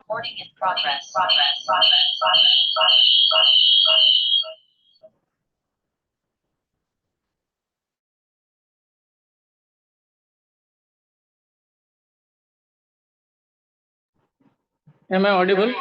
Recording in progress. Am I audible?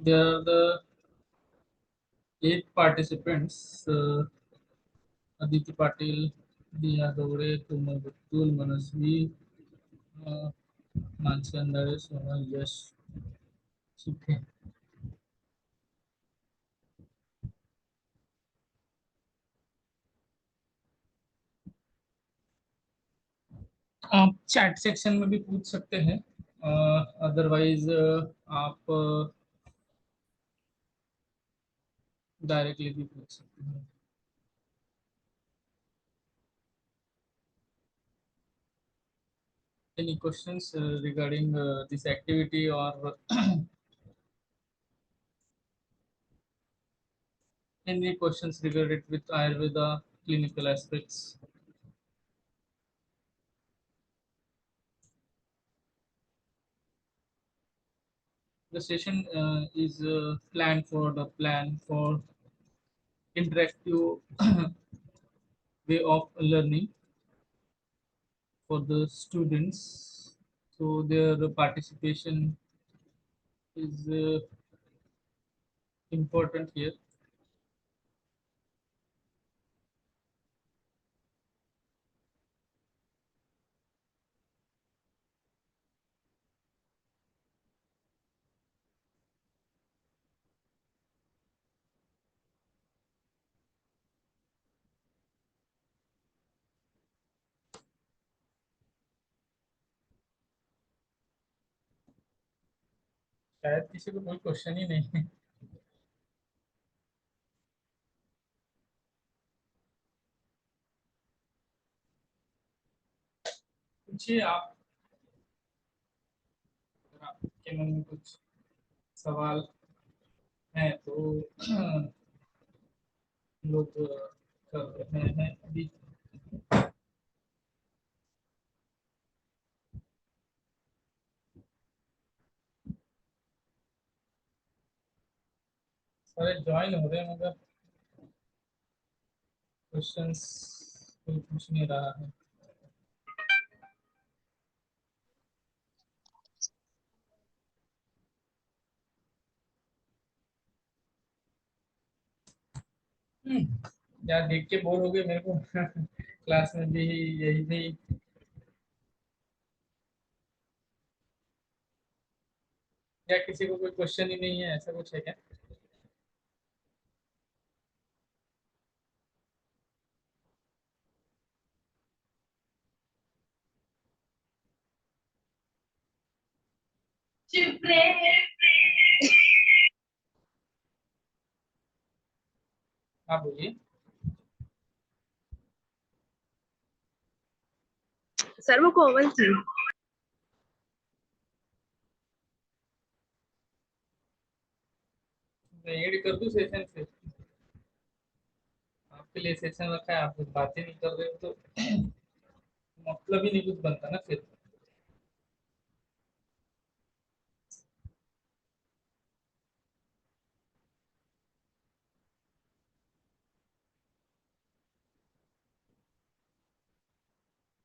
There are the 8 participants: Aditi Patil, Diya Dore, Kumar Bittul, Manasvi, Mansi Andare, Sona, Yash, Sukhe. आप chat section में भी पूछ सकते हैं, otherwise आप directly भी पूछ सकते हैं. Any questions regarding this activity or any questions related with Ayurveda clinical aspects? The session is planned for interactive way of learning for the students, so their participation is important here. शायद किसी को कोई question ही नहीं है. पूछिए आप, अगर आपके मन में कुछ सवाल है तो लोग कर रहे हैं अभी. सारे ज्वाइन हो रहे हैं मगर क्वेश्चंस कोई पूछ नहीं रहा है. यार देख के बोर हो गए मेरे को. क्लास में भी यही थी. क्या किसी को कोई क्वेश्चन ही नहीं है, ऐसा कुछ है क्या? हाँ बोलिए. सर वो कोमल थी. मैं ऐड कर दूं सेशन से? आपके लिए सेशन रखा है, आप कुछ बातें नहीं कर रहे हो तो मतलब ही नहीं कुछ बनता ना फिर.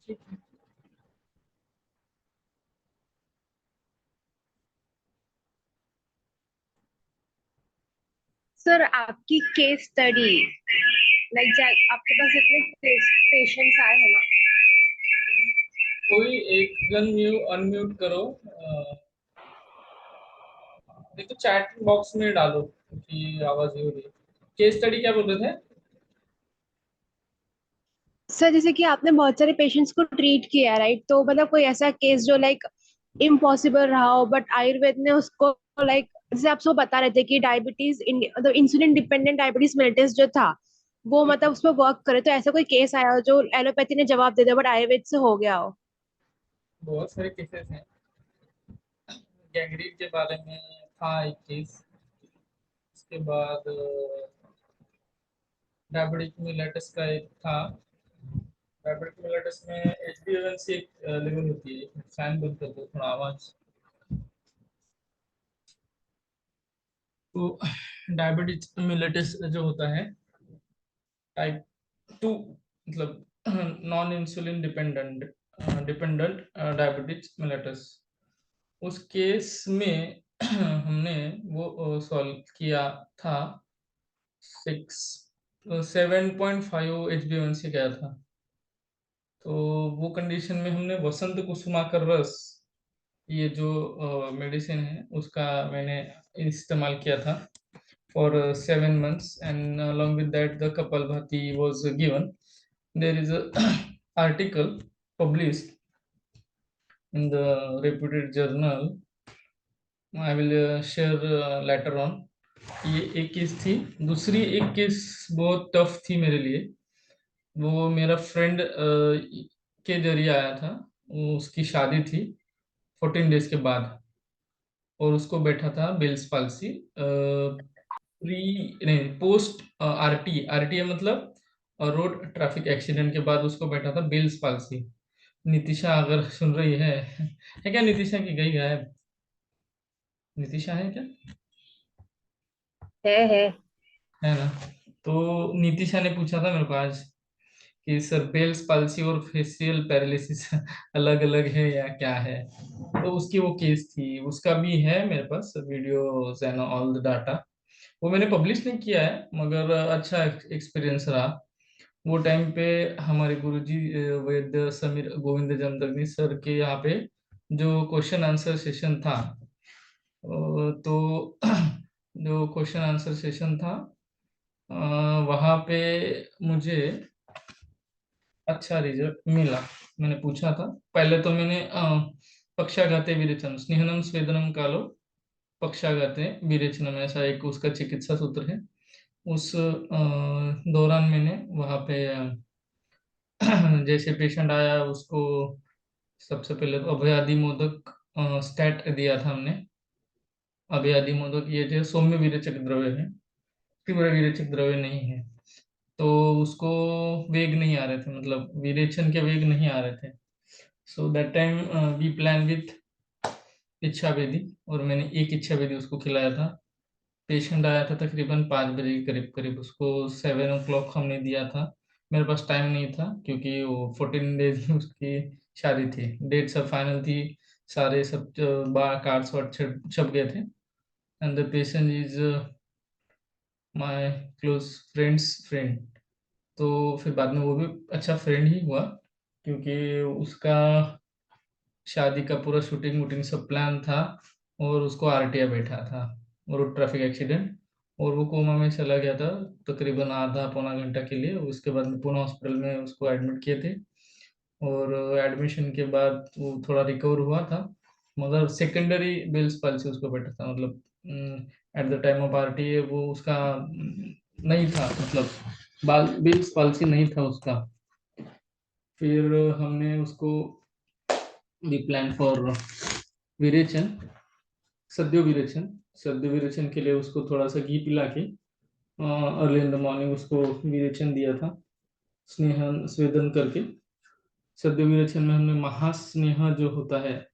ठीक है. सर आपकी केस स्टडी लाइक आपके पास जितने पेशेंट्स आए हैं ना, कोई एक जन अनम्यूट करो, नहीं तो चैट बॉक्स में डालो कि आवाज ही हो रही है. केस स्टडी क्या बोल रहे थे? सर जैसे कि आपने बहुत सारे पेशेंट्स को ट्रीट किया राइट, तो मतलब कोई ऐसा केस जो लाइक इम्पॉसिबल रहा हो, बट आयुर्वेद ने उसको लाइक, जैसे आप सबको बता रहे थे कि डायबिटीज, मतलब इंसुलिन डिपेंडेंट डायबिटीज मेलिटस जो था, वो मतलब उस पर वर्क करे, तो ऐसा कोई केस आया हो जो एलोपैथी ने जवाब दे दिया बट आयुर्वेद से हो गया हो? बहुत सारे केसेस हैं। गैंग्रीन के बारे में था एक केस। उसके बाद डायबिटिक मिलेटस का एक था। डायबिटिक मिलेटस में HbA1c एक लेवल होती है। फैन बंद कर दो थोड़ा आवाज। तो डायबिटिक मिलेटस जो होता है टाइप 2, मतलब non insulin dependent dependent diabetic mellitus, उस केस में हमने वो सॉल्व किया था। 7.5 HbA1c गया था। तो वो कंडीशन में हमने वसंत कुसुमाकर रस, ये जो मेडिसिन है उसका मैंने इस्तेमाल किया था for 7 months, and along with that the Kapalbhati was given. There is a article published in the reputed journal. I will share later on. ये एक केस थी। दूसरी एक केस बहुत टफ थी मेरे लिए। वो मेरा फ्रेंड के जरिए आया था। उसकी शादी थी 14 डेज के बाद, और उसको बैठा था बेल्स पाल्सी। प्री नहीं, पोस्ट आरटी। आरटीए मतलब रोड ट्रैफिक एक्सीडेंट के बाद उसको बैठा था बेल्स पाल्सी। नितिशा अगर सुन रही है क्या? नितिशा की गई गायब? नितिशा है क्या? है। है ना? तो नितिशा ने पूछा था मेरे को आज कि सर बेल्स पाल्सी और फेशियल पैरालिसिस अलग अलग है या क्या है? तो उसकी वो केस थी, उसका भी है मेरे पास videos and all the data. वो मैंने पब्लिश नहीं किया है, मगर अच्छा एक्सपीरियंस रहा। वो टाइम पे हमारे गुरुजी वैद्य समीर गोविंद जमदग्नि सर के यहाँ पे जो क्वेश्चन आंसर सेशन था, तो जो क्वेश्चन आंसर सेशन था वहाँ पे मुझे अच्छा रिजल्ट मिला। मैंने पूछा था पहले तो मैंने पक्षाघाते विरेचन स्नेहनम स्वेदनम कालो पक्षाघाते विरेचनम, ऐसा एक उसका चिकित्सा सूत्र है। उस दौरान मैंने वहाँ पे जैसे पेशेंट आया उसको सबसे पहले तो अभयादि मोदक स्टैट दिया था हमने। अभयादि मोदक ये जो सौम्य विरेचक द्रव्य है, तीव्र विरेचक द्रव्य नहीं है। तो उसको वेग नहीं आ रहे थे, मतलब विरेचन के वेग नहीं आ रहे थे। So that time we plan with Ichha Vedi, और मैंने एक इच्छा वेदी उसको खिलाया था। पेशेंट आया था तकरीबन 5 बजे के करीब करीब, उसको 7 o'clock हमने दिया था। मेरे पास टाइम नहीं था क्योंकि वो 14 डेज में उसकी शादी थी, डेट सब फाइनल थी। सारे सब बार कार्ड्स वार्ड छप गए थे। And the patient is my close friends friend. तो फिर बाद में वो भी अच्छा फ्रेंड ही हुआ, क्योंकि उसका शादी का पूरा शूटिंग वूटिंग सब प्लान था, और उसको आरटीआई बैठा था और ट्रैफिक एक्सीडेंट, और वो कोमा में चला गया था तकरीबन आधा पौना घंटा के लिए। उसके बाद में पुणे हॉस्पिटल में उसको एडमिट किए थे, और एडमिशन के बाद वो थोड़ा रिकवर हुआ था, मगर सेकेंडरी बेल्स पाल्सी उसको बैठा था। मतलब at the time of RTA वो उसका नहीं था, मतलब बाल बेल्स पाल्सी नहीं था उसका। फिर हमने उसको वी प्लान फॉर विरेचन, सद्यो विरेचन। सद्यो विरेचन के लिए उसको थोड़ा सा घी पिला के अर्ली इन द मॉर्निंग उसको विरेचन दिया था, स्नेहन स्वेदन करके। सद्यो विरेचन में हमने महास्नेह जो होता है,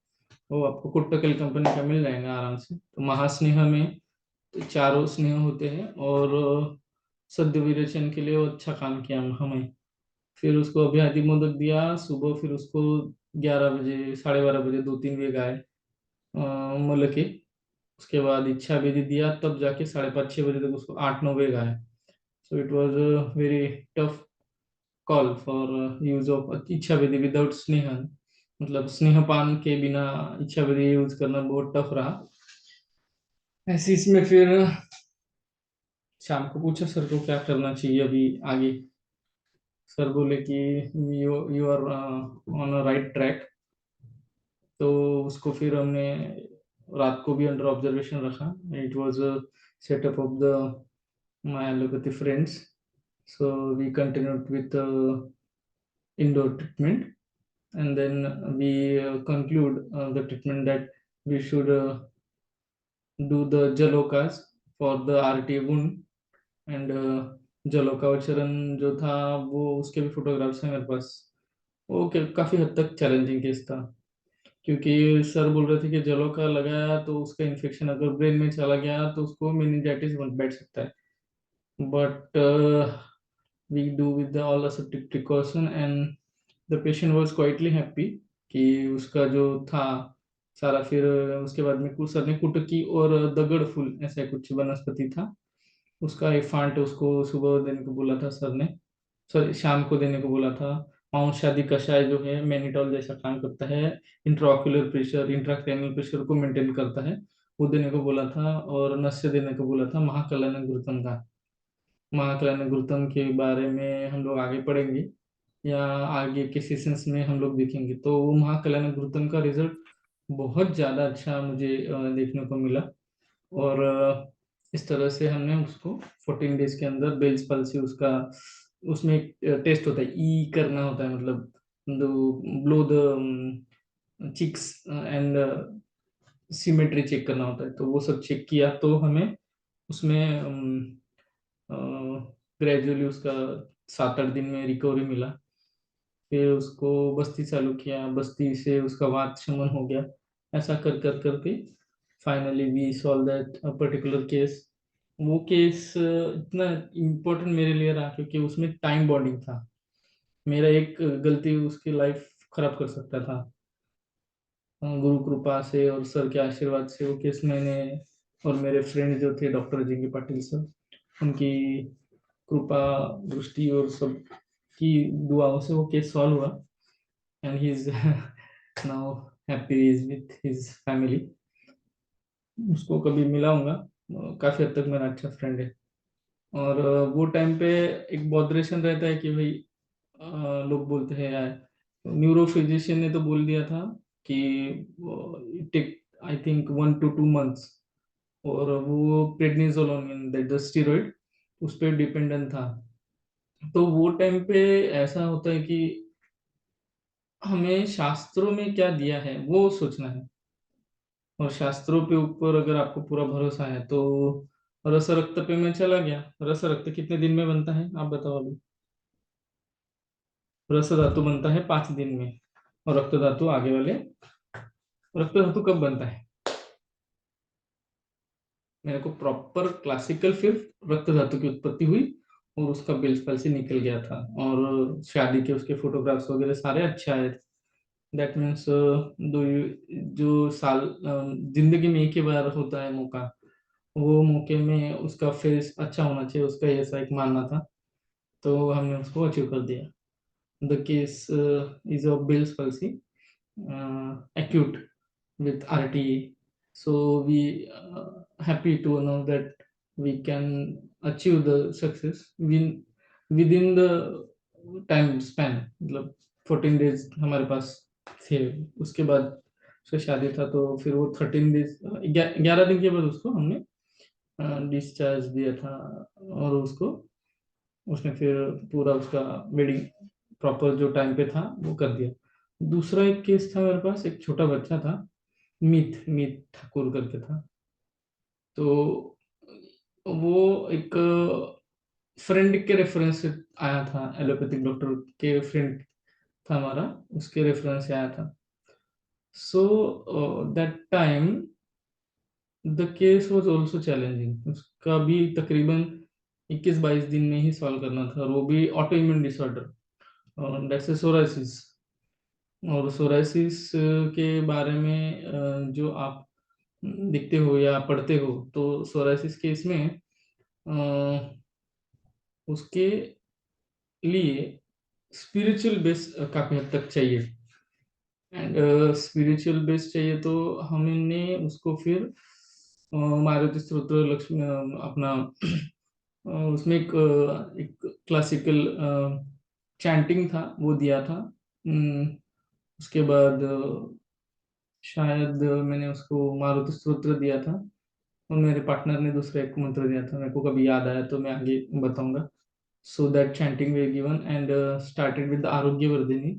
वो आपको कोट्टकल कंपनी का मिल जाएगा आराम से। तो महास्नेह में चारों स्नेह होते हैं, और सद्य विरेचन के लिए वो अच्छा काम किया हमें। फिर उसको अभ्यादि मोदक दिया सुबह, फिर उसको 11 बजे 12:30 बजे 2-3 वेग आए मल के। उसके बाद इच्छा विधि दिया, तब जाके 5:30-6 बजे तक उसको 8-9 वेग आए। So it was very tough call for use of इच्छा विधि विदाउट स्नेहन, मतलब स्नेहपान के बिना इच्छा विधि यूज करना बहुत टफ रहा। ऐसे इसमें फिर शाम को पूछा सर को क्या करना चाहिए अभी आगे। सर बोले कि you you are on a right track. तो उसको फिर हमने रात को भी अंडर ऑब्जर्वेशन रखा. It was a setup of the my allopathy friends. So we continued with indoor treatment, and then we conclude the treatment that we should do the jalokas for the RTA wound. And जलोकावचरन जो था वो उसके भी photographs हैं मेरे पास. वो काफी हद तक चैलेंजिंग केस था, क्योंकि सर बोल रहे थे कि जलोका लगाया तो उसका इन्फेक्शन अगर ब्रेन में चला गया तो उसको मेनिंजाइटिस बन बैठ सकता है. But we do with all aseptic precaution, and the patient was quietly happy कि उसका जो था सारा. फिर उसके बाद में कुछ सर ने कुटकी और दगड़ फूल ऐसा कुछ वनस्पति था, उसका एक फांट उसको सुबह देने को बोला था सर ने. सॉरी, शाम को देने को बोला था. माउंट शादी कषाय जो है मैनिटॉल जैसा काम करता है, इंट्राऑक्यूलर प्रेशर इंट्राक्रैनियल प्रेशर को मेंटेन करता है, वो देने को बोला था. और नस्य देने को बोला था महाकलन घृतम का. महाकलन घृतम के बारे में हम लोग आगे पढ़ेंगे, या आगे के सेशंस में हम लोग देखेंगे. तो वो महाकलन घृतम का रिजल्ट बहुत ज़्यादा अच्छा मुझे देखने को मिला. और इस तरह से हमने उसको 14 डेज के अंदर बेल्स पल्स उसका, उसमें एक टेस्ट होता है, ई करना होता है, मतलब दो blow the cheeks and symmetry check करना होता है. तो वो सब चेक किया तो हमें उसमें ग्रेजुअली उसका 7-8 दिन में रिकवरी मिला. फिर उसको बस्ती चालू किया, बस्ती से उसका वात शमन हो गया. ऐसा कर कर करके finally we solve that particular case. वो केस इतना इम्पोर्टेंट मेरे लिए रहा क्योंकि उसमें टाइम बॉन्डिंग था. मेरा एक गलती उसकी लाइफ खराब कर सकता था. गुरु कृपा से और सर के आशीर्वाद से वो केस मैंने, और मेरे फ्रेंड जो थे डॉक्टर जिंगी पाटिल सर, उनकी कृपा दृष्टि और सब की दुआओं से वो केस सॉल्व हुआ. And he is now happy is with his family. उसको कभी मिलाऊंगा. काफी हद तक मेरा अच्छा फ्रेंड है. और वो टाइम पे एक बॉदरेशन रहता है कि भाई लोग बोलते हैं यार, न्यूरो फिजिशियन ने तो बोल दिया था कि take I think 1 to 2 months. और वो प्रेडनिसोलोन दैट द स्टीरॉइड उस पर डिपेंडेंट था. तो वो टाइम पे ऐसा होता है कि हमें शास्त्रों में क्या दिया है वो सोचना है. और शास्त्रों के ऊपर अगर आपको पूरा भरोसा है तो रस रक्त पे मैं चला गया. रस रक्त कितने दिन में बनता है आप बताओ अभी? रस धातु बनता है 5 दिन में. और रक्त धातु आगे वाले, रक्त धातु कब बनता है? मेरे को प्रॉपर क्लासिकल फिर रक्त धातु की उत्पत्ति हुई और उसका बिल्स से निकल गया था. और शादी के उसके फोटोग्राफ्स वगैरह सारे अच्छे आए थे. दैट मीन्स दो, जो साल जिंदगी में एक ही बार होता है मौका, वो मौके में उसका फेस अच्छा होना चाहिए, उसका ऐसा एक मानना था. तो हमने उसको अचीव कर दिया. The case is of bills palsy acute with RTE. So we happy to know that we can achieve the success within the time span. मतलब 14 डेज हमारे पास थे. उसके बाद उसका शादी था तो फिर वो 13 डेज 11 दिन के बाद उसको हमने डिस्चार्ज दिया था. और उसको उसने फिर पूरा उसका वेडिंग प्रॉपर जो टाइम पे था वो कर दिया. दूसरा एक केस था मेरे पास, एक छोटा बच्चा था, मीत मीत ठाकुर करके था. तो वो एक फ्रेंड के रेफरेंस से आया था, एलोपैथिक डॉक्टर के फ्रेंड था हमारा, उसके रेफरेंस से आया था. सो that time the case was also challenging. उसका भी तकरीबन 21-22 दिन में ही सॉल्व करना था, और वो भी auto immune disorder, that's psoriasis. और सोराइसिस के बारे में जो आप दिखते हो या पढ़ते हो, तो सोराइसिस केस में उसके लिए स्पिरिचुअल बेस काफी हद तक चाहिए. एंड स्पिरिचुअल बेस चाहिए तो हमने उसको फिर मारुति स्तोत्र लक्ष्मी अपना उसमें एक क्लासिकल चैंटिंग था वो दिया था. उसके बाद शायद मैंने उसको मारुति स्तोत्र दिया था, और मेरे पार्टनर ने दूसरा एक मंत्र दिया था, मेरे को कभी याद आया तो मैं आगे बताऊंगा। So that chanting way given and started with आरोग्य वर्धिनी,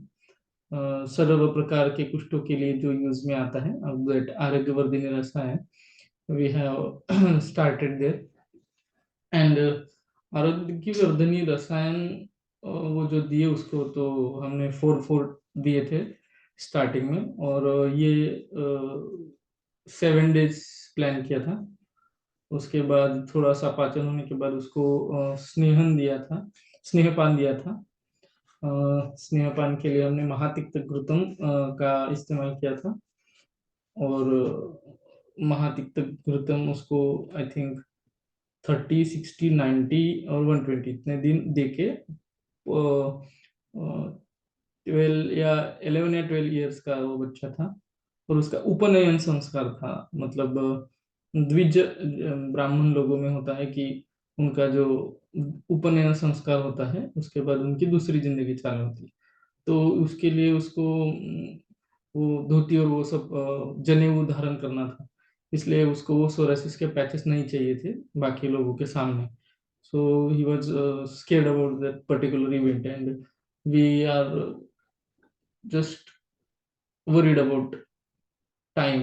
सर्व प्रकार के कुष्ठों के लिए जो यूज में आता है, अब दैट आरोग्य वर्धिनी रसायन we have started there. And Arogya Vardhini रसायन वो जो दिए उसको, तो हमने 4 4 दिए थे स्टार्टिंग में, और ये 7 डेज प्लान किया था। उसके बाद थोड़ा सा पाचन होने के बाद उसको स्नेहन दिया था, स्नेहपान दिया था। स्नेहपान के लिए हमने महातिक्त घृतम का इस्तेमाल किया था, और महातिक्त घृतम उसको आई थिंक 30 60 90 और 120 इतने दिन दे के 12 या 11 या 12 ईयर्स का वो बच्चा था, और उसका उपनयन संस्कार था। मतलब द्विज ब्राह्मण लोगों में होता है कि उनका जो उपनयन संस्कार होता है उसके बाद उनकी दूसरी जिंदगी चालू होती है। तो उसके लिए उसको वो धोती और वो सब जनेऊ धारण करना था, इसलिए उसको वो सोरासिस के पैचेस नहीं चाहिए थे बाकी लोगों के सामने। So he was scared about that particular event, and we are just worried about time.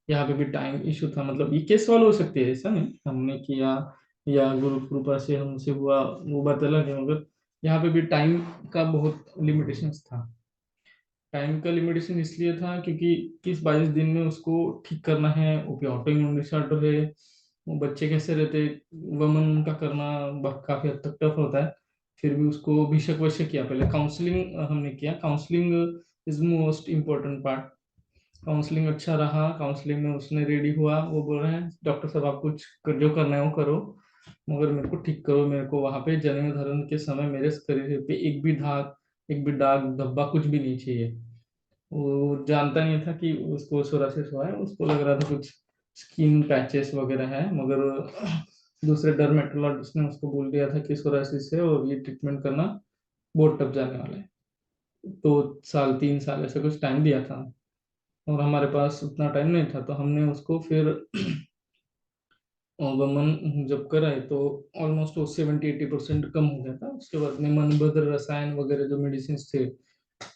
यहाँ पे भी टाइम इशू था, मतलब ये केस सॉल्व हो सकती है, ऐसा नहीं हमने किया या गुरु कृपा से हमसे हुआ वो बात अलग है, मगर यहाँ पे भी टाइम का बहुत लिमिटेशंस था। टाइम का लिमिटेशन इसलिए था क्योंकि 21 22 दिन में उसको ठीक करना है, वो ऑटो इम्यून डिसऑर्डर है, वो बच्चे कैसे रहते, वमन उनका करना काफी हद तक टफ होता है। फिर भी उसको भिषक वशक किया, पहले काउंसलिंग हमने किया, counselling is most important part. Counselling अच्छा रहा, काउंसलिंग में उसने रेडी हुआ, वो बोल रहे हैं डॉक्टर साहब आप कुछ जो करना है वो करो, मगर मेरे को ठीक करो, मेरे को वहां पे जनेऊ धारण के समय मेरे शरीर पे एक भी दाग धब्बा कुछ भी नहीं चाहिए। वो जानता नहीं था कि उसको सोरासिस हुआ है, उसको लग रहा था कुछ स्किन पैचेस वगैरह है, मगर दूसरे डर्मेटोलॉजिस्ट ने उसको बोल दिया था कि सोरासिस है और ये ट्रीटमेंट करना बहुत टफ जाने वाला है। 2 साल 3 साल ऐसा कुछ टाइम दिया था, और हमारे पास उतना टाइम नहीं था, तो हमने उसको फिर वमन जब कराए तो ऑलमोस्ट वो 70 80% कम हो गया था। उसके बाद में मनभद्र रसायन वगैरह जो मेडिसिन थे,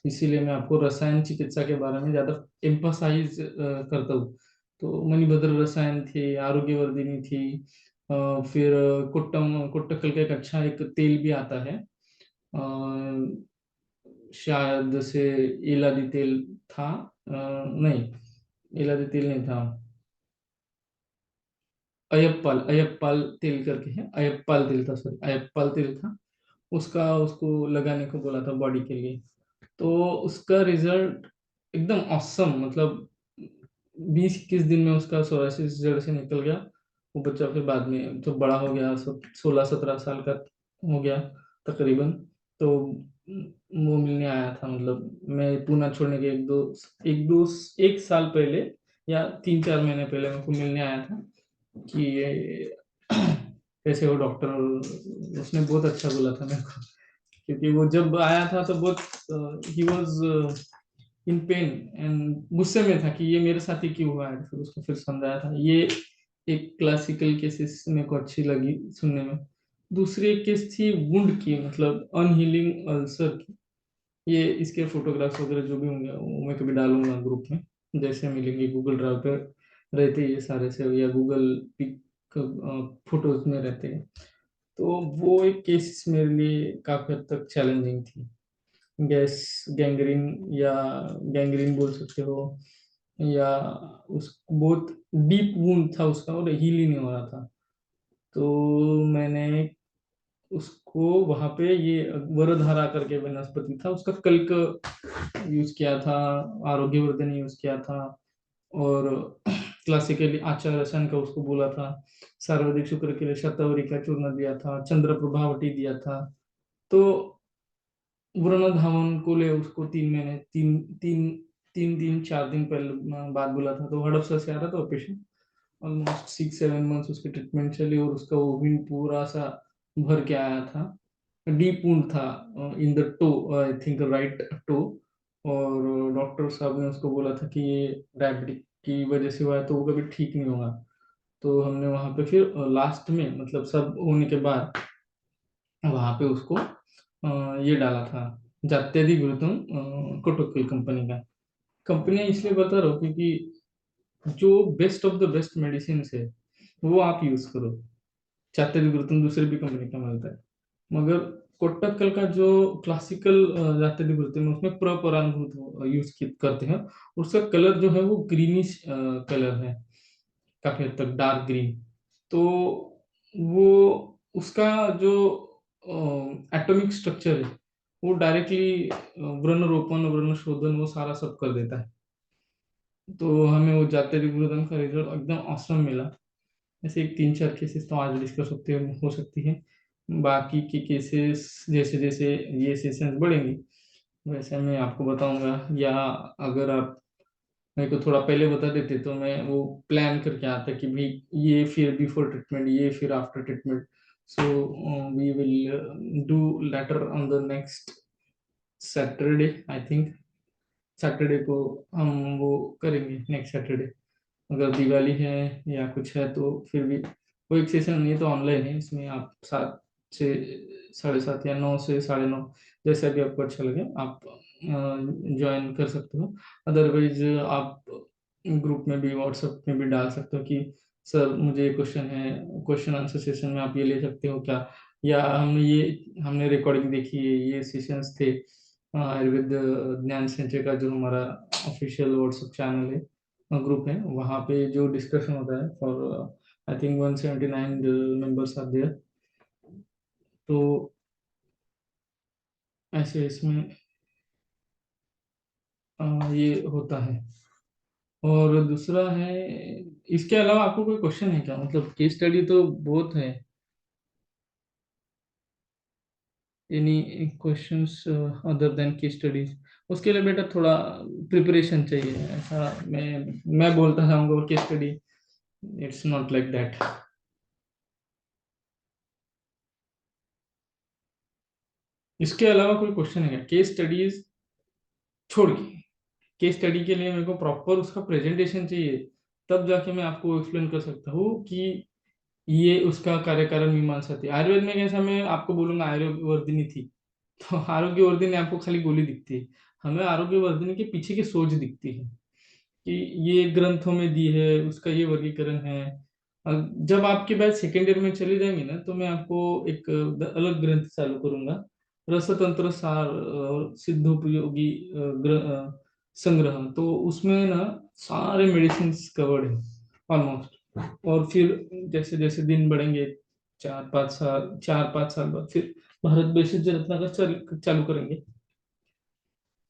इसीलिए मैं आपको रसायन चिकित्सा के बारे में ज्यादा एम्फसाइज करता हूँ। तो मणिभद्र रसायन थे, आरोग्यवर्धिनी थी, फिर कुट्टम कुट्टकल का एक अच्छा एक तेल भी आता है, शायद से इलादी तेल था, नहीं इलादी तेल नहीं था, अयप्पल अयप्पल तेल करके है, अयप्पल तेल था, सॉरी अयप्पल तेल था, उसका उसको लगाने को बोला था बॉडी के लिए। तो उसका रिजल्ट एकदम ऑसम, मतलब 20 21 दिन में उसका सोरासिस जड़ से निकल गया। वो बच्चा फिर बाद में जब बड़ा हो गया, सब 16 17 साल का हो गया तकरीबन, तो वो मिलने आया था, मतलब मैं पूना छोड़ने के एक साल पहले या 3 4 महीने पहले मेरे को मिलने आया था कि ये कैसे हो डॉक्टर, उसने बहुत अच्छा बोला था मेरे को, क्योंकि वो जब आया था तो बहुत he was in pen and गुस्से में था कि ये मेरे साथ ही क्यों हुआ है। फिर उसको फिर समझाया था। ये एक क्लासिकल केसेस मेरे को अच्छी लगी सुनने में। दूसरी एक केस थी वुंड की, मतलब अनहीलिंग अल्सर की। ये इसके फोटोग्राफ्स वगैरह जो भी होंगे वो मैं कभी डालूंगा ग्रुप में, जैसे मिलेंगे गूगल ड्राइव पे रहते हैं ये सारे से, या गूगल पिक फोटोज में रहते हैं। तो वो एक केस मेरे लिए काफी हद तक चैलेंजिंग थी। गैस गैंग्रीन, या गैंग्रीन बोल सकते हो, या उस बहुत डीप वुंड था उसका और हील ही नहीं हो रहा था। तो मैंने उसको वहां पे ये वरधारा करके वनस्पति था, उसका कल्क यूज किया था, आरोग्यवर्धन यूज किया था, और क्लासिकली आचार्य रसायन का उसको बोला था, सर्वाधिक शुक्र के लिए शतावरी का चूर्ण दिया था, चंद्र प्रभावटी दिया था। तो वरुण धावन को ले उसको 3 महीने 3 3 4 दिन पहले बाद बोला था, तो हड़प से आ रहा था पेशेंट। ऑलमोस्ट 6 7 मंथ्स उसकी ट्रीटमेंट चली, और उसका वो विंड पूरा सा भर के आया था, डीप वुंड था in the toe, I think right toe. और डॉक्टर साहब ने उसको बोला था कि ये डायबिटिक की वजह से हुआ है, तो वो कभी ठीक नहीं होगा। तो हमने वहां पे फिर लास्ट में, मतलब सब होने के बाद, वहां पे उसको ये डाला था, जात्यादी घृतम कोटोकल कंपनी का। कंपनी इसलिए बता रहा हूँ क्योंकि जो best of the best medicine है वो आप यूज करो। जात्यादी घृतम दूसरी भी कंपनी का मिलता है, मगर कोटक्कल का जो क्लासिकल जात्यादी घृतम है उसमें प्रपरांभूत यूज करते हैं। उसका कलर जो है वो ग्रीनिश कलर है, काफी हद तक डार्क ग्रीन। तो वो उसका जो एटॉमिक स्ट्रक्चर है वो डायरेक्टली व्रण रोपण, व्रण शोधन, वो सारा सब कर देता है। तो हमें वो जाते रिग्रोदन का रिजल्ट एकदम औसम मिला। ऐसे एक 3-4 केसेस तो आज डिस्कस हो सकती है। बाकी के केसेस जैसे जैसे ये सेशंस बढ़ेंगे वैसे मैं आपको बताऊंगा, या अगर आप मेरे को थोड़ा पहले बता देते तो मैं वो प्लान करके आता कि भाई ये फिर बिफोर ट्रीटमेंट, ये फिर after treatment. So we will do later on the next Saturday, I think. Saturday को हम वो करेंगे, नेक्स्ट सैटरडे। अगर दिवाली है या कुछ है तो फिर भी वो एक सेशन नहीं है तो ऑनलाइन है, इसमें आप 7 से 7:30 या 9 से 9:30, जैसा भी आपको अच्छा लगे आप ज्वाइन कर सकते हो। अदरवाइज आप ग्रुप में भी, व्हाट्सएप में भी डाल सकते हो कि सर मुझे ये क्वेश्चन है, क्वेश्चन आंसर सेशन में आप ये ले सकते हो क्या, या हमने रिकॉर्डिंग देखी है, ये सेशंस थे आयुर्वेद ज्ञान संचय का, जो हमारा ऑफिशियल व्हाट्सएप चैनल है, ग्रुप है, वहाँ पे जो डिस्कशन होता है for I think 179 members are there. तो ऐसे इसमें ये होता है। और दूसरा है, इसके अलावा आपको कोई क्वेश्चन है क्या? मतलब केस स्टडी तो बहुत है। Any questions other than case studies? उसके लिए बेटा थोड़ा प्रिपरेशन चाहिए, ऐसा मैं बोलता जाऊंगा case study, it's not like that. इसके अलावा कोई क्वेश्चन है क्या केस स्टडीज छोड़ के? केस स्टडी के लिए मेरे को प्रॉपर उसका प्रेजेंटेशन चाहिए, तब जाके मैं आपको एक्सप्लेन कर सकता हूँ कि ये उसका कार्यकारण मीमांसा थी। आयुर्वेद में कैसा, मैं आपको बोलूंगा आरोग्यवर्धिनी थी, तो आरोग्यवर्धिनी आपको खाली गोली दिखती है, हमें आरोग्यवर्धिनी के पीछे की सोच दिखती है कि ये ग्रंथों में दी है, उसका ये वर्गीकरण है। जब आपके बाद सेकेंड ईयर में चले जाएंगे ना तो मैं आपको एक अलग ग्रंथ चालू करूंगा, रसतंत्र सार सिद्धोपयोगी संग्रह। तो उसमें ना सारे मेडिसिन कवर्ड है ऑलमोस्ट। और फिर जैसे जैसे दिन बढ़ेंगे, 4-5 साल बाद फिर भारत वैश्य रत्न का चालू करेंगे।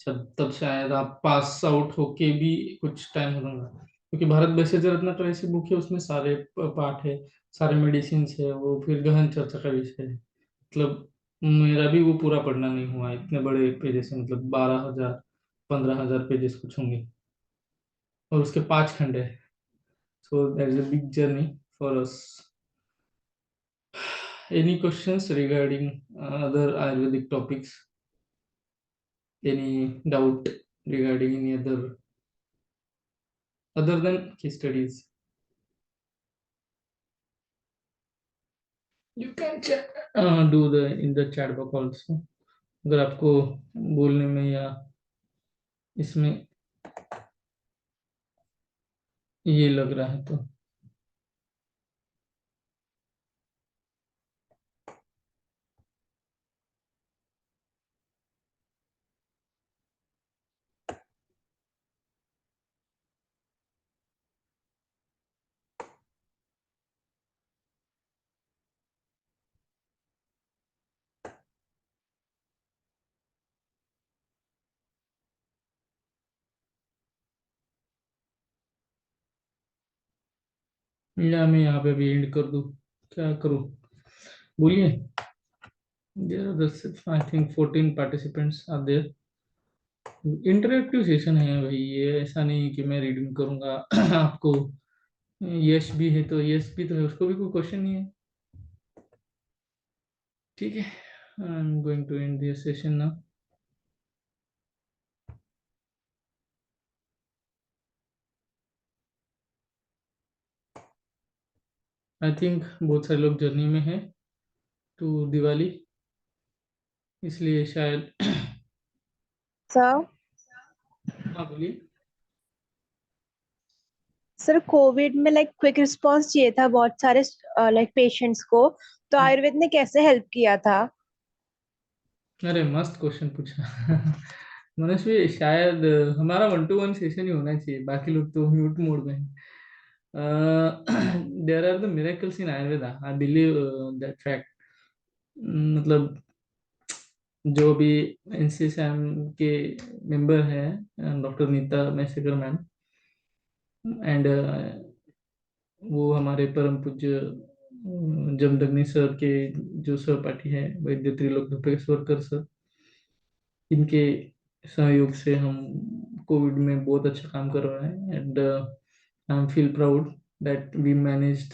तब शायद आप पास आउट होके भी कुछ टाइम हो जाएगा, क्योंकि भारत वैश्य रत्न का ऐसी बुक है, उसमें सारे पार्ट है, सारे मेडिसिन है, वो फिर गहन चर्चा का विषय है। मतलब मेरा भी वो पूरा पढ़ना नहीं हुआ इतने बड़े पेजेस है, मतलब 12,000 15,000 पेजेस कुछ होंगे, और उसके 5 खंड है। So that is a big journey for us. Any questions regarding other Ayurvedic topics? Any doubt regarding any other than case studies? You can do the in the chat box also, अगर आपको बोलने में या इसमें ये लग रहा है तो। या मैं यहाँ पे भी एंड कर दूँ, क्या करूँ? बोलिए। I think 14 participants are there. Interactive session है भाई, ये ऐसा नहीं कि मैं रीडिंग करूंगा आपको। यश भी है तो यश भी तो है, उसको भी कोई क्वेश्चन नहीं है। ठीक है, I am going to end this session now. I think बहुत सारे लोग जर्नी में हैं टू दिवाली, इसलिए शायद। सर, हाँ बोलिए। सर कोविड में लाइक क्विक रिस्पांस चाहिए था बहुत सारे लाइक पेशेंट्स को, तो आयुर्वेद ने कैसे हेल्प किया था? अरे मस्त क्वेश्चन पूछा। मनस्वी, शायद हमारा 1-to-1 सेशन ही होना चाहिए, बाकी लोग तो म्यूट मोड में हैं। There are the miracles in Ayurveda, I believe that fact. मतलब जो भी एनसीएसएम के मेंबर हैं, doctor Neeta Maisekar ma'am, and वो हमारे परम पूज्य जमदग्नि सर के जो सहपाठी हैं, वैद्य त्रिलोक धुपेश्वरकर सर, इनके सहयोग से हम कोविड में बहुत अच्छा काम कर रहे हैं। And I am feel proud that we managed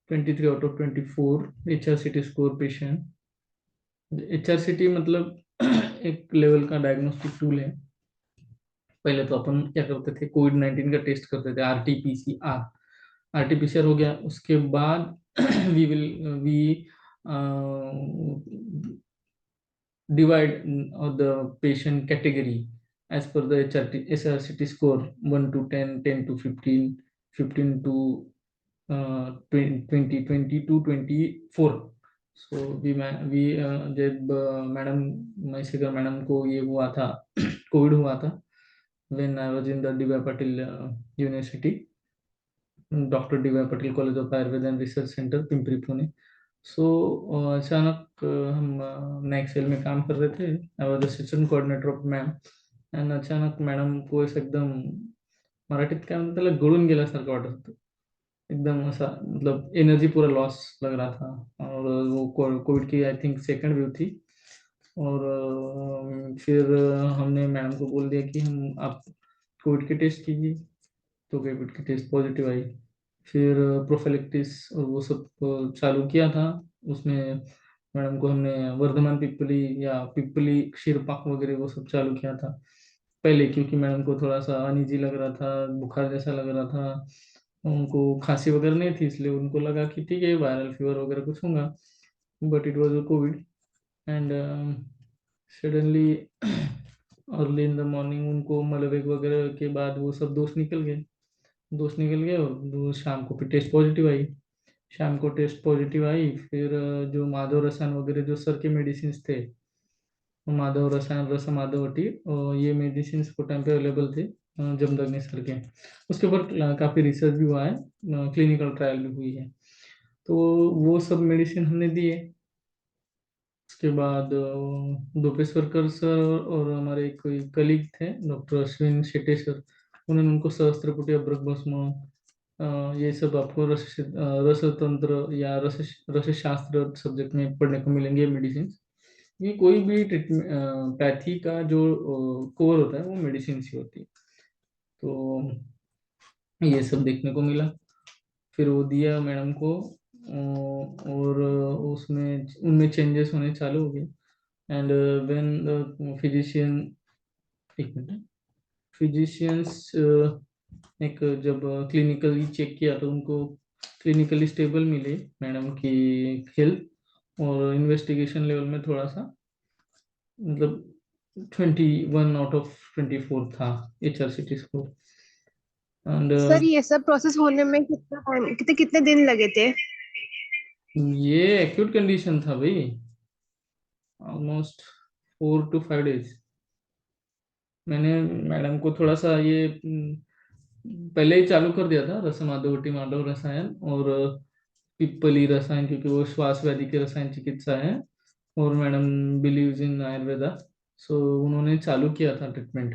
23 out of 24 HRCT score patient. HRCT मतलब एक लेवल का डायग्नोस्टिक टूल है। पहले तो अपन क्या करते थे, कोविड-19 का टेस्ट करते थे, RT-PCR। RT-PCR हो गया, उसके बाद we divide the patient category as per the SRCT score, 1 to 10, 10 to 15, 15 to 20, 20 to 24। सो जब मैडम मैसेकर मैडम को ये हुआ था, कोविड हुआ था, when I was in the DY Patil university, doctor DY Patil college of Ayurveda and research centre, Pimpri Pune. So अचानक हम Excel में काम कर रहे थे, I was assistant coordinator of ma'am. And अचानक मॅडम को असं एकदम, मराठीत काय म्हणतात त्याला, गळून गेल्यासारखं वाटत होतं, एकदम ऐसा, मतलब एनर्जी पूरा लॉस लग रहा था। और वो कोविड की आई थिंक सेकंड वेव थी। और फिर हमने मैडम को बोल दिया कि हम आप कोविड के टेस्ट कीजिए, तो कोविड की टेस्ट पॉजिटिव आई। फिर प्रोफिलेक्टिस और वो सब चालू किया था। उसमें मैडम को हमने वर्धमान पिप्पली या पिप्पली क्षीरपाक वगैरह वो सब चालू किया था पहले, क्योंकि मैडम को थोड़ा सा अनईजी लग रहा था, बुखार जैसा लग रहा था, उनको खांसी वगैरह नहीं थी, इसलिए उनको लगा कि ठीक है वायरल फीवर वगैरह कुछ होगा, but it was a Covid. And suddenly early in the morning उनको मलबेग वगैरह के बाद वो सब दोस्त निकल गए, और वो शाम को फिर टेस्ट पॉजिटिव आई। शाम को टेस्ट पॉजिटिव आई, फिर जो माधव रसायन वगैरह जो सर के मेडिसिन थे, माधव रसायन रस माधवटी, ये मेडिसिन को टाइम पे अवेलेबल थे जमदग्नि सर के। उसके ऊपर काफ़ी रिसर्च भी हुआ है, क्लिनिकल ट्रायल भी हुई है। तो वो सब मेडिसिन हमने दिए। उसके बाद दोपेश्वरकर सर और हमारे कोई कलीग थे, डॉक्टर अश्विन शेट्टे सर, उन्होंने उनको सहस्त्रपुटी अभ्रक भस्म, ये सब आपको रसतंत्र या रस शास्त्र सब्जेक्ट में पढ़ने को मिलेंगे मेडिसिन। ये कोई भी ट्रीटमेंट पैथी का जो कोर होता है वो मेडिसिन ही होती है। तो ये सब देखने को मिला। फिर वो दिया मैडम को, और उसमें उनमें चेंजेस होने चालू हो गए। एंड व्हेन द फिजिशियन, एक मिनट, फिजिशियंस एक जब क्लिनिकली चेक किया तो उनको क्लिनिकली स्टेबल मिले मैडम की हेल्थ। और इन्वेस्टिगेशन लेवल में थोड़ा सा, मतलब 21 आउट ऑफ 24 था HRCT स्कोर। एंड सर ये सब प्रोसेस होने में कितना टाइम, कितने कितने दिन लगे थे? ये एक्यूट कंडीशन था भाई, ऑलमोस्ट 4 to 5 days। मैंने मैडम को थोड़ा सा ये पहले ही चालू कर दिया था, रसमाधवटी माधव रसायन और पिप्पली रसायन, क्योंकि वो श्वास व्याधि के रसायन चिकित्सा है, और मैडम बिलीव्स इन आयुर्वेदा। सो उन्होंने चालू किया था ट्रीटमेंट।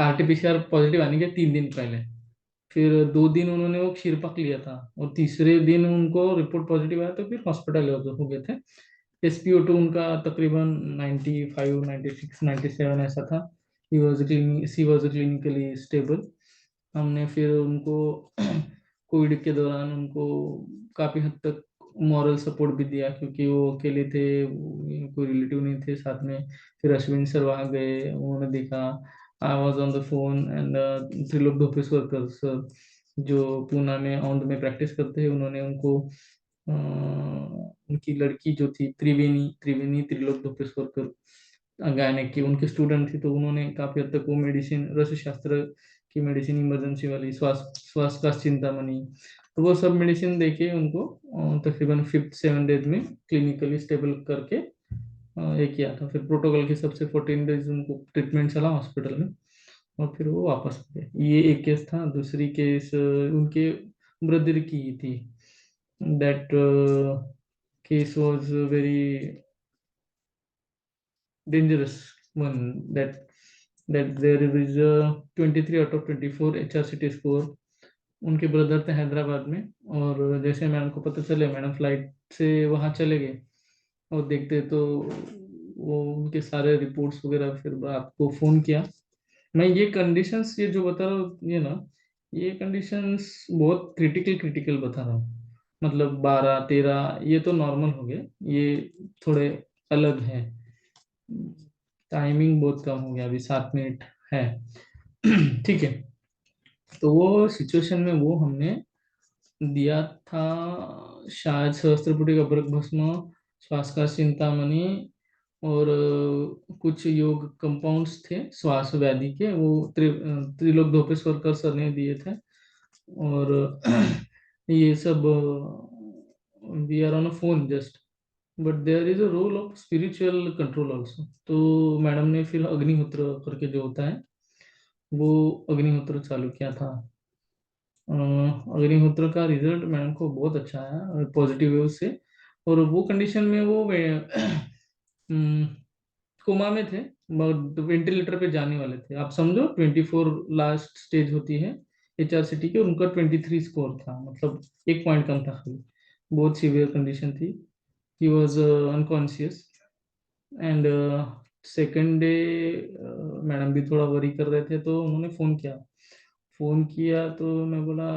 RT-PCR पॉजिटिव आने के 3 दिन पहले, फिर 2 दिन उन्होंने वो क्षीरपक लिया था, और तीसरे दिन उनको रिपोर्ट पॉजिटिव आया, तो फिर हॉस्पिटल हो गए थे। SpO2 उनका तकरीबन 95, 96, 97 ऐसा था। सी वॉज क्लिनिकली स्टेबल। हमने फिर उनको कोविड के दौरान उनको काफ़ी हद तक मॉरल सपोर्ट भी दिया, क्योंकि वो अकेले थे, कोई रिलेटिव नहीं थे साथ में। फिर अश्विन सर वहाँ गए, उन्होंने देखा, I was on the phone, and Trilok Dhopeshwarkar sir, जो पूना में औंध में प्रैक्टिस करते हैं, उन्होंने उनको उनकी लड़की जो थी त्रिवेणी त्रिवेणी त्रिलोक धोपेश्वरकर गायनिक की उनकी स्टूडेंट थी, तो उन्होंने काफी हद तक वो मेडिसिन रस शास्त्र की मेडिसिन, इमरजेंसी वाली, श्वास श्वास का चिंतामणि, तो वो सब मेडिसिन देके उनको तकरीबन 5th 7th डेज में क्लिनिकली स्टेबल करके ये किया था। फिर प्रोटोकॉल के हिसाब से 14 डेज उनको ट्रीटमेंट चला हॉस्पिटल में, और फिर वो वापस आ गए। ये एक केस था। दूसरी केस उनके ब्रदर की ही थी। That case was very dangerous one. That there is a 23 out of 24 HRCT score. उनके ब्रदर थे हैदराबाद में, और जैसे मैडम को पता चले, मैडम फ्लाइट से वहाँ चले गए, और देखते तो वो उनके सारे रिपोर्ट्स वगैरह, फिर आपको फोन किया। मैं ये कंडीशंस ये जो बता रहा हूँ, ये ना, ये कंडीशंस बहुत क्रिटिकल क्रिटिकल बता रहा हूँ। मतलब 12 13 ये तो नॉर्मल हो गया, ये थोड़े अलग हैं। टाइमिंग बहुत कम हो गया, अभी 7 मिनट है। ठीक है। तो वो सिचुएशन में वो हमने दिया था शायद सहस्त्रपुटी का अभ्रक भस्म, श्वास का चिंतामणि, और कुछ योग कंपाउंड्स थे श्वास व्याधि के, वो त्रिलोक धोपेश्वरकर सर ने दिए थे। और ये सब we are on a phone just, but there is a role of spiritual control also. तो मैडम ने फिर अग्निहोत्र करके जो होता है, वो अग्निहोत्र चालू किया था। अग्निहोत्र का रिजल्ट मैडम को बहुत अच्छा आया, पॉजिटिव है उससे। और वो कंडीशन में वो कोमा में थे, वेंटिलेटर पे जाने वाले थे। आप समझो 24 लास्ट स्टेज होती है HRCT की, और उनका 23 स्कोर था, मतलब 1 पॉइंट कम था खाली। बहुत सीवियर कंडीशन थी। He was unconscious. And second day madam भी थोड़ा वरी कर रहे थे, तो उन्होंने फोन किया तो मैं बोला,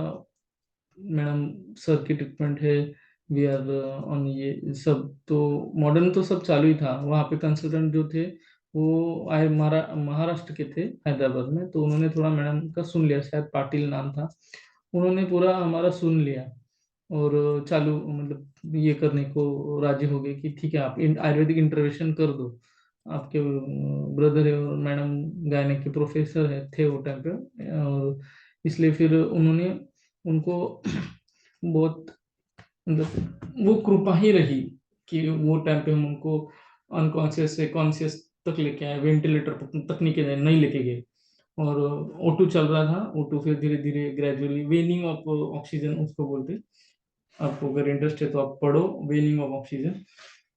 मैडम सर की ट्रीटमेंट है, वी आर ऑन ये सब। तो मॉडर्न तो सब चालू ही था। वहाँ पे कंसल्टेंट जो थे वो आए महाराष्ट्र के थे, हैदराबाद में। तो उन्होंने थोड़ा मैडम का सुन लिया, शायद पाटिल नाम था। उन्होंने पूरा हमारा सुन लिया, और चालू मतलब ये करने को राजी हो गए कि ठीक है, आप आयुर्वेदिक इंटरवेंशन कर दो। आपके ब्रदर है, और मैडम गायनेक के प्रोफेसर है थे वो टाइम पे। और इसलिए फिर उन्होंने उनको बहुत, मतलब वो कृपा ही रही कि वो टाइम पे हम उनको अनकॉन्शियस से कॉन्शियस तक लेके आए, वेंटिलेटर तक नहीं लेके गए। और O2 चल रहा था। O2 फिर धीरे धीरे ग्रेजुअली वेनिंग ऑफ ऑक्सीजन उसको बोलते हैं। आपको अगर इंटरेस्ट है तो आप पढ़ो, वेनिंग ऑफ ऑक्सीजन।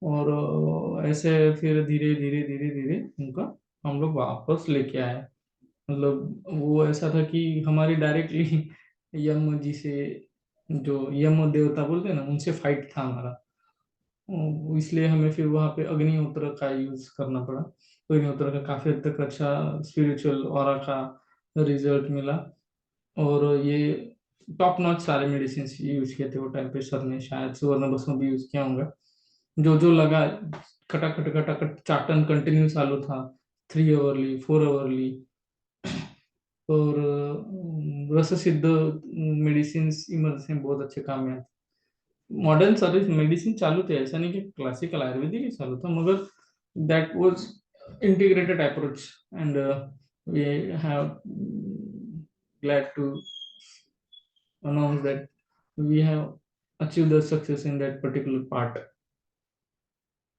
और ऐसे फिर धीरे धीरे धीरे धीरे उनका हम लोग वापस लेके आए। मतलब वो ऐसा था कि हमारी डायरेक्टली यम जी से, जो यम देवता बोलते हैं ना, उनसे फाइट था हमारा। इसलिए हमें फिर वहां पे अग्निहोत्र का यूज करना पड़ा। अग्निहोत्र का काफी हद तक अच्छा स्पिरिचुअल ऑरा का रिजल्ट मिला। और ये टॉप नॉच सारे मेडिसिन यूज किए थे वो टाइम पे सर ने, शायद सुवर्ण भस्म भी यूज किया होगा। जो जो लगा, खटाखट खटाखट चाटन कंटिन्यू चालू था, 3 आवरली 4 आवरली। और रस सिद्ध मेडिसिन इमरजेंसी में बहुत अच्छे काम में आते। मॉडर्न सर्विस मेडिसिन चालू थे, ऐसा नहीं कि क्लासिकल आयुर्वेदिक ही चालू था, मगर that was integrated approach. And we have glad to announce that we have achieved the success in that particular part।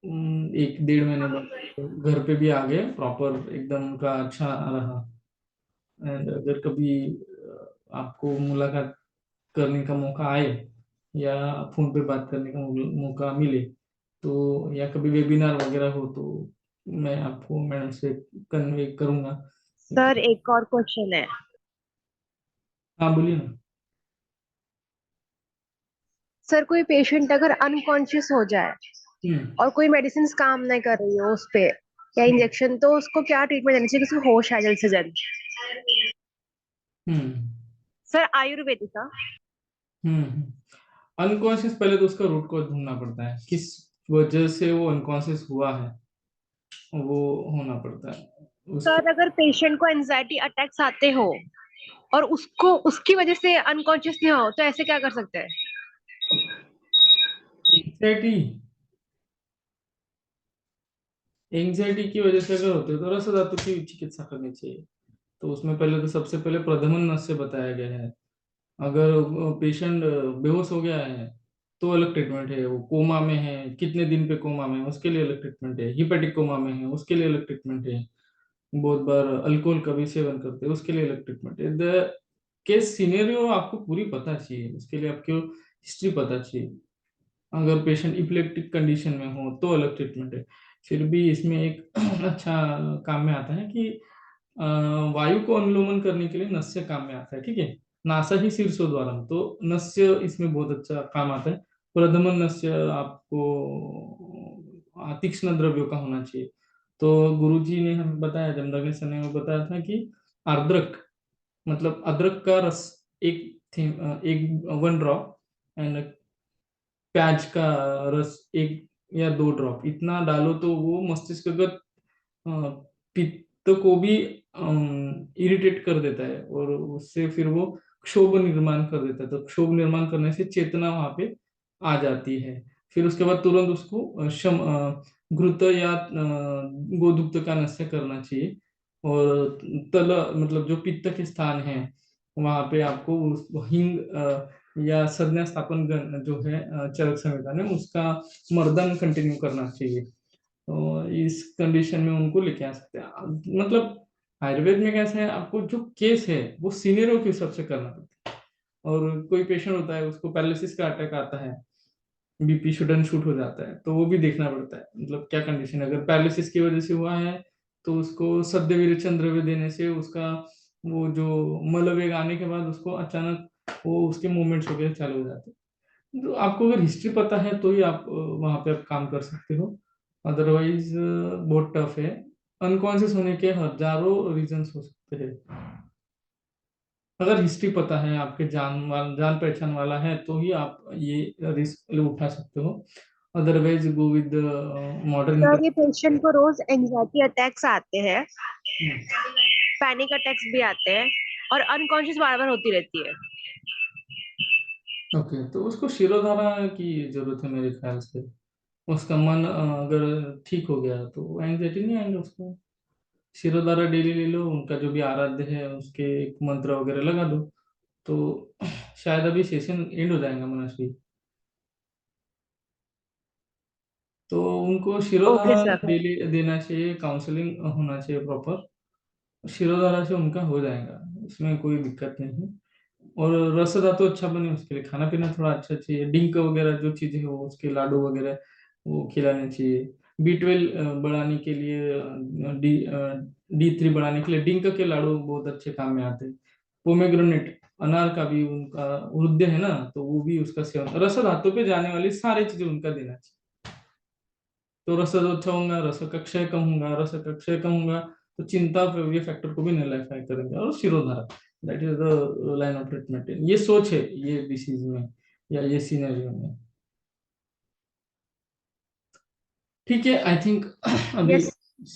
1 1.5 महीने बाद घर पे भी आ गए प्रॉपर, एकदम उनका अच्छा रहा। एंड अगर कभी आपको मुलाकात करने का मौका आए, या फोन पे बात करने का मौका मिले, तो या कभी वेबिनार वगैरह हो, तो मैं आपको मैडम से कन्वे करूंगा। सर एक और क्वेश्चन है। हाँ बोलिए ना। सर कोई पेशेंट अगर अनकॉन्शियस हो जाए हम्म। और कोई मेडिसिन काम नहीं कर रही हो उस पे, या इंजेक्शन, तो उसको क्या ट्रीटमेंट देना चाहिए कि उसको होश आए जल्द से जल्द? हम्म। सर आयुर्वेदिक का। हम्म। अनकॉन्शियस पहले तो उसका रूट कॉज ढूंढना पड़ता है, किस वजह से वो अनकॉन्शियस हुआ है, वो होना पड़ता है उसके। सर अगर पेशेंट को एंजाइटी अटैक्स आते हो, और उसको उसकी वजह से अनकॉन्शियस नहीं हो, तो ऐसे क्या कर सकते हैं? एंग्जाइटी, एंग्जाइटी की वजह से अगर होते तो रस धातु की चिकित्सा करनी चाहिए। तो उसमें पहले तो सबसे पहले प्रधमन नस से बताया गया है। अगर पेशेंट बेहोश हो गया है तो अलग ट्रीटमेंट है, वो कोमा में है कितने दिन पे कोमा में है उसके लिए अलग ट्रीटमेंट है, हिपेटिक कोमा में है उसके लिए अलग ट्रीटमेंट है, बहुत बार अल्कोहल का भी सेवन करते हैं उसके लिए अलग ट्रीटमेंट है। द केस सिनेरियो आपको पूरी पता चाहिए, उसके लिए आपको हिस्ट्री पता चाहिए। अगर पेशेंट इपिलेप्टिक कंडीशन में हो तो अलग ट्रीटमेंट है। फिर भी इसमें एक अच्छा काम में आता है कि वायु को अनुलोमन करने के लिए नस्य काम में आता है, ठीक है। नासा ही शीर्षोद्वारम, तो नस्य इसमें बहुत अच्छा काम आता है। प्रथमन नस्य आपको तीक्ष्ण द्रव्यों का होना चाहिए। तो गुरुजी ने हमें बताया, जमदग्नि सर ने हमें बताया था कि आर्द्रक मतलब अदरक का रस एक एक 1 ड्रॉप, एंड प्याज का रस 1 या 2 ड्रॉप इतना डालो तो वो मस्तिष्कगत पित्त को भी इरिटेट कर देता है और उससे फिर वो क्षोभ निर्माण कर देता है। तो क्षोभ निर्माण करने से चेतना वहां पे आ जाती है। फिर उसके बाद तुरंत उसको घृत या गोदुग्ध का नस्य करना चाहिए। और तल मतलब जो पित्त के स्थान है वहां पे आपको हिंग या संज्ञा स्थापन जो है चरक संहिता में उसका मर्दन कंटिन्यू करना चाहिए। तो इस कंडीशन में उनको लेके आ सकते हैं। मतलब आयुर्वेद में कैसा है, आपको जो केस है वो सीनियरों के हिसाब से करना पड़ता है। और कोई पेशेंट होता है उसको पैरालिसिस का अटैक आता है, बीपी शूट शूट हो जाता है, तो वो भी देखना पड़ता है मतलब क्या कंडीशन है। अगर पैरालिसिस की वजह से हुआ है तो उसको सद्य विरेचन द्रव्य देने से उसका वो जो मलवेग आने के बाद उसको अचानक वो उसके मूवमेंट्स वगैरह चालू हो जाते हैं। तो आपको अगर हिस्ट्री पता है तो ही आप वहां पे आप काम कर सकते हो, अदरवाइज बहुत टफ है। अनकॉन्शियस होने के हजारों रीजंस हो सकते हैं। अगर हिस्ट्री पता है आपके जान पहचान वाला है तो ही आप ये रिस्क उठा सकते हो, otherwise go with modern. Sir, ये पेशेंट को रोज एंजाइटी अटैक्स आते हैं, पैनिक अटैक्स भी आते हैं, और अनकॉन्शियस बार बार होती रहती है। ओके, तो उसको शिरोधारा की जरूरत है मेरे ख्याल से। उसका मन अगर ठीक हो गया तो एंजाइटी नहीं आएंगे उसको। शिरोधारा डेली ले लो, उनका जो भी आराध्य है उसके एक मंत्र वगैरह लगा दो, तो शायद अभी सेशन एंड हो जाएगा मनस्वी। तो उनको ओके शिरोधारा सर। डेली देना चाहिए, काउंसलिंग होना चाहिए प्रॉपर। शिरोधारा से उनका हो जाएगा, इसमें कोई दिक्कत नहीं है। और रस धातु अच्छा बने उसके लिए खाना पीना थोड़ा अच्छा चाहिए, डिंक वगैरह जो चीजें है वो उसके लाडू वगैरह वो खिलाने चाहिए। B12 बढ़ाने के लिए, D3 बढ़ाने के लिए डिंक के लाडू बहुत अच्छे काम में आते हैं। पोमेग्रेनेट अनार का भी उनका वृद्ध है ना, तो वो भी उसका सेवन, रस धातु पे जाने वाली सारी चीजें उनका देना चाहिए। तो रस अच्छा होगा, रस का क्षय कम होगा, रस का क्षय कम होगा तो चिंता ये फैक्टर को भी नलिफाई करेंगे। और shirodhara, that is the line of treatment, ये सोच है ये डिसीज में या ये सिनेरियो में। ठीक है, आई थिंक अभी यस